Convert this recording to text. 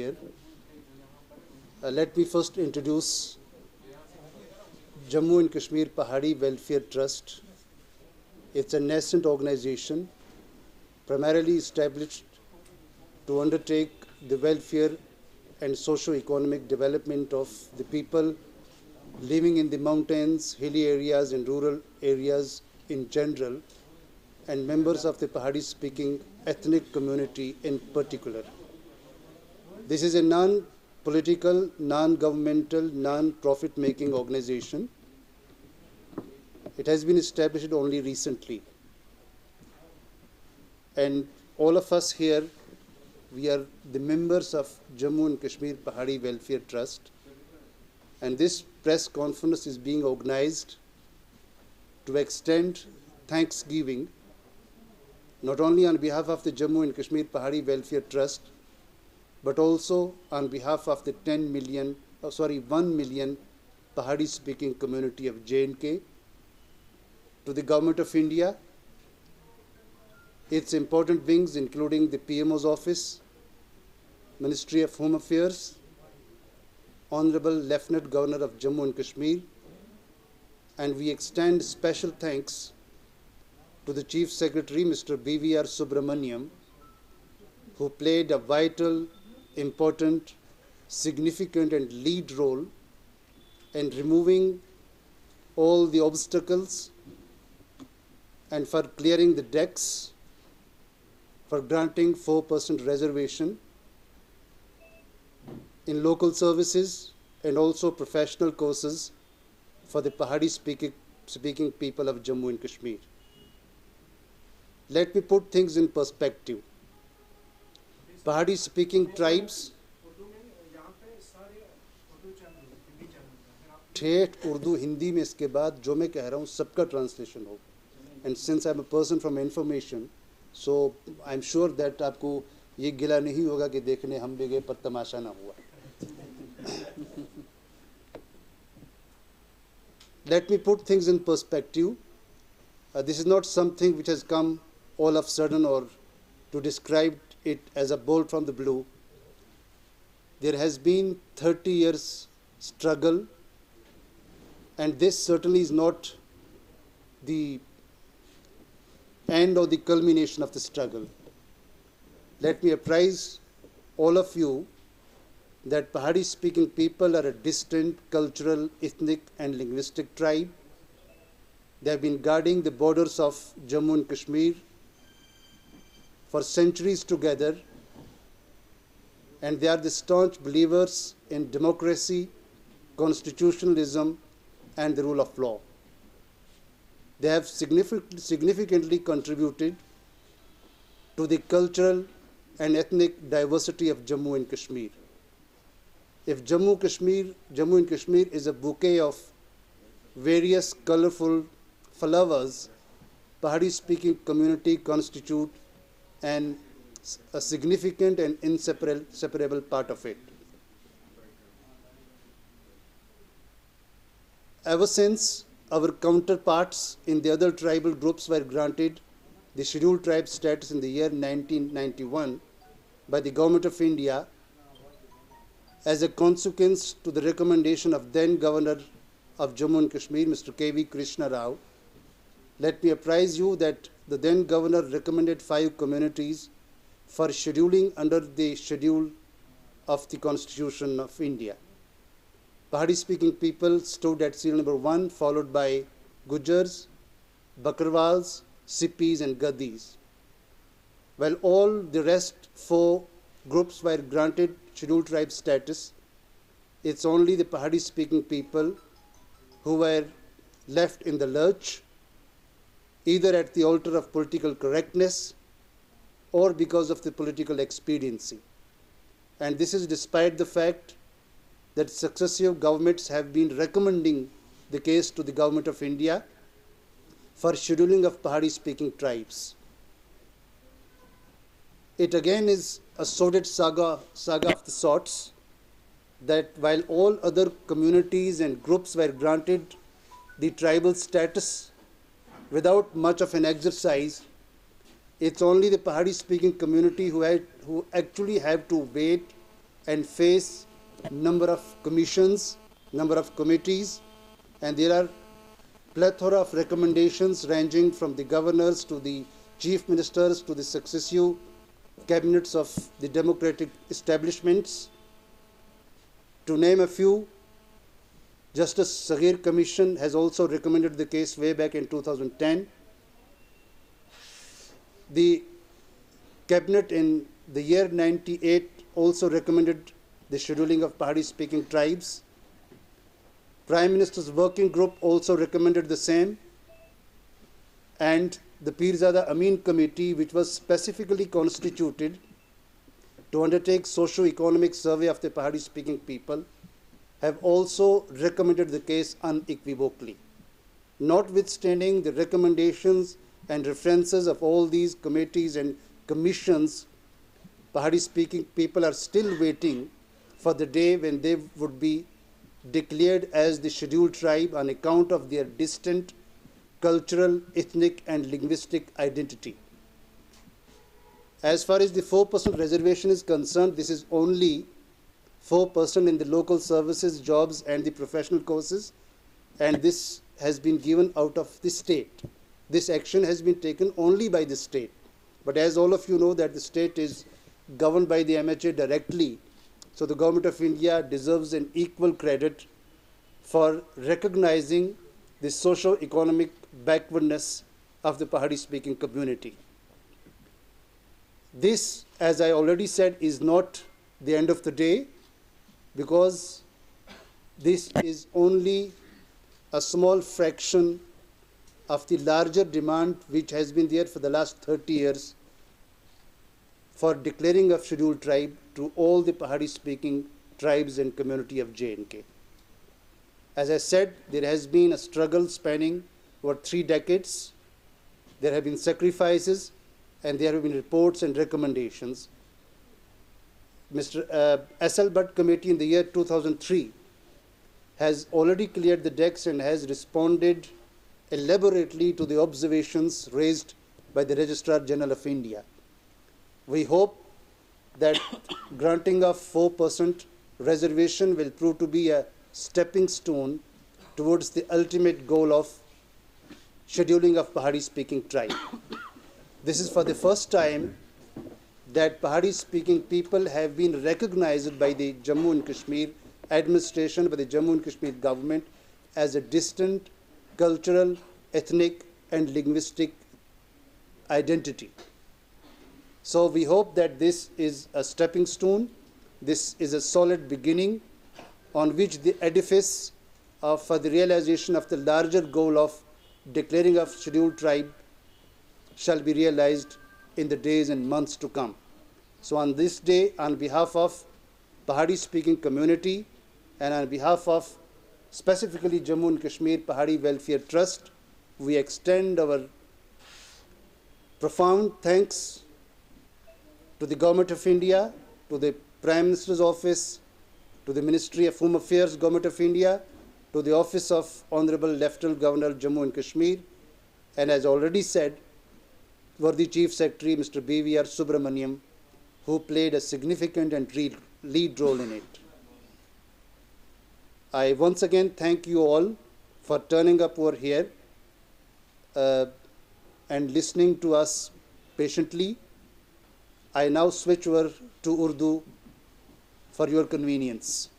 here. Let me first introduce Jammu and Kashmir Pahari Welfare Trust. It's a nascent organization primarily established to undertake the welfare and socio-economic development of the people living in the mountains, hilly areas and rural areas in general, and members of the Pahari-speaking ethnic community in particular. This is a non-political, non-governmental, non-profit-making organization. It has been established only recently. And all of us here, we are the members of Jammu and Kashmir Pahari Welfare Trust. And this press conference is being organized to extend thanksgiving not only on behalf of the Jammu and Kashmir Pahari Welfare Trust, but also on behalf of the 1 million Pahari-speaking community of J&K, to the Government of India, its important wings including the PMO's office, Ministry of Home Affairs, Honorable Lieutenant Governor of Jammu and Kashmir, and we extend special thanks to the Chief Secretary, Mr. BVR Subramaniam, who played a vital, important, significant and lead role in removing all the obstacles and for clearing the decks, for granting 4% reservation in local services and also professional courses for the Pahari speaking people of Jammu and Kashmir. Let me put things in perspective. Pahari speaking tribes, ठेठ उर्दू हिंदी में इसके बाद जो मैं कह रहा हूँ सबका ट्रांसलेशन हो. And since I'm a person from information, so I'm sure that आपको ये गिला नहीं होगा कि देखने हम भी गए पर तमाशा ना हुआ. Let me put things in perspective. This is not something which has come all of a sudden or to describe it as a bolt from the blue. There has been 30 years struggle, and this certainly is not the end or the culmination of the struggle. Let me apprise all of you that Pahari-speaking people are a distant cultural, ethnic and linguistic tribe. They have been guarding the borders of Jammu and Kashmir for centuries together, and they are the staunch believers in democracy, constitutionalism and the rule of law. They have significantly contributed to the cultural and ethnic diversity of Jammu and Kashmir. If Jammu and Kashmir is a bouquet of various colorful flowers, Pahari-speaking community constitute a significant and inseparable part of it. Ever since our counterparts in the other tribal groups were granted the scheduled tribe status in the year 1991 by the Government of India as a consequence to the recommendation of then Governor of Jammu and Kashmir, Mr. K.V. Krishna Rao, let me apprise you that the then Governor recommended 5 communities for scheduling under the schedule of the Constitution of India. Pahari-speaking people stood at serial number 1, followed by Gujars, Bakarwals, Sippis and Gaddis. While all the rest 4 groups were granted scheduled tribe status, it's only the Pahari-speaking people who were left in the lurch, either at the altar of political correctness or because of the political expediency. And this is despite the fact that successive governments have been recommending the case to the Government of India for scheduling of Pahari-speaking tribes. It again is a sordid saga of the sorts that while all other communities and groups were granted the tribal status without much of an exercise, it's only the Pahari-speaking community who actually have to wait and face number of commissions, number of committees, and there are plethora of recommendations ranging from the governors to the chief ministers to the successive cabinets of the democratic establishments. To name a few, Justice Saghir Commission has also recommended the case way back in 2010. The cabinet in the year 98 also recommended the scheduling of Pahari-speaking tribes. Prime Minister's working group also recommended the same. And the Pirzada Amin Committee, which was specifically constituted to undertake socio-economic survey of the Pahari-speaking people, have also recommended the case unequivocally. Notwithstanding the recommendations and references of all these committees and commissions, Pahari-speaking people are still waiting for the day when they would be declared as the scheduled tribe on account of their distant cultural, ethnic, and linguistic identity. As far as the 4% reservation is concerned, this is only 4% in the local services, jobs, and the professional courses, and this has been given out of the state. This action has been taken only by the state. But as all of you know that the state is governed by the MHA directly, so the Government of India deserves an equal credit for recognizing the socio-economic backwardness of the Pahari-speaking community. This, as I already said, is not the end of the day, because this is only a small fraction of the larger demand which has been there for the last 30 years for declaring a scheduled tribe to all the Pahari-speaking tribes and community of J&K. As I said, there has been a struggle spanning over 3 decades. There have been sacrifices, and there have been reports and recommendations. Mr. S.L. Butt Committee in the year 2003 has already cleared the decks and has responded elaborately to the observations raised by the Registrar General of India. We hope that granting of 4% reservation will prove to be a stepping stone towards the ultimate goal of scheduling of Pahari-speaking tribe. This is for the first time that Pahari-speaking people have been recognized by the Jammu and Kashmir administration, by the Jammu and Kashmir government, as a distant cultural, ethnic, and linguistic identity. So we hope that this is a stepping stone. This is a solid beginning on which the edifice for the realization of the larger goal of declaring a scheduled tribe shall be realized in the days and months to come. So on this day, on behalf of Pahari-speaking community and on behalf of specifically Jammu and Kashmir Pahari Welfare Trust, we extend our profound thanks to the Government of India, to the Prime Minister's Office, to the Ministry of Home Affairs, Government of India, to the Office of Honorable Lieutenant Governor Jammu and Kashmir, and as already said, worthy Chief Secretary Mr. B.V.R. Subramaniam, who played a significant and lead role in it. I once again thank you all for turning up over here and listening to us patiently. I now switch over to Urdu for your convenience.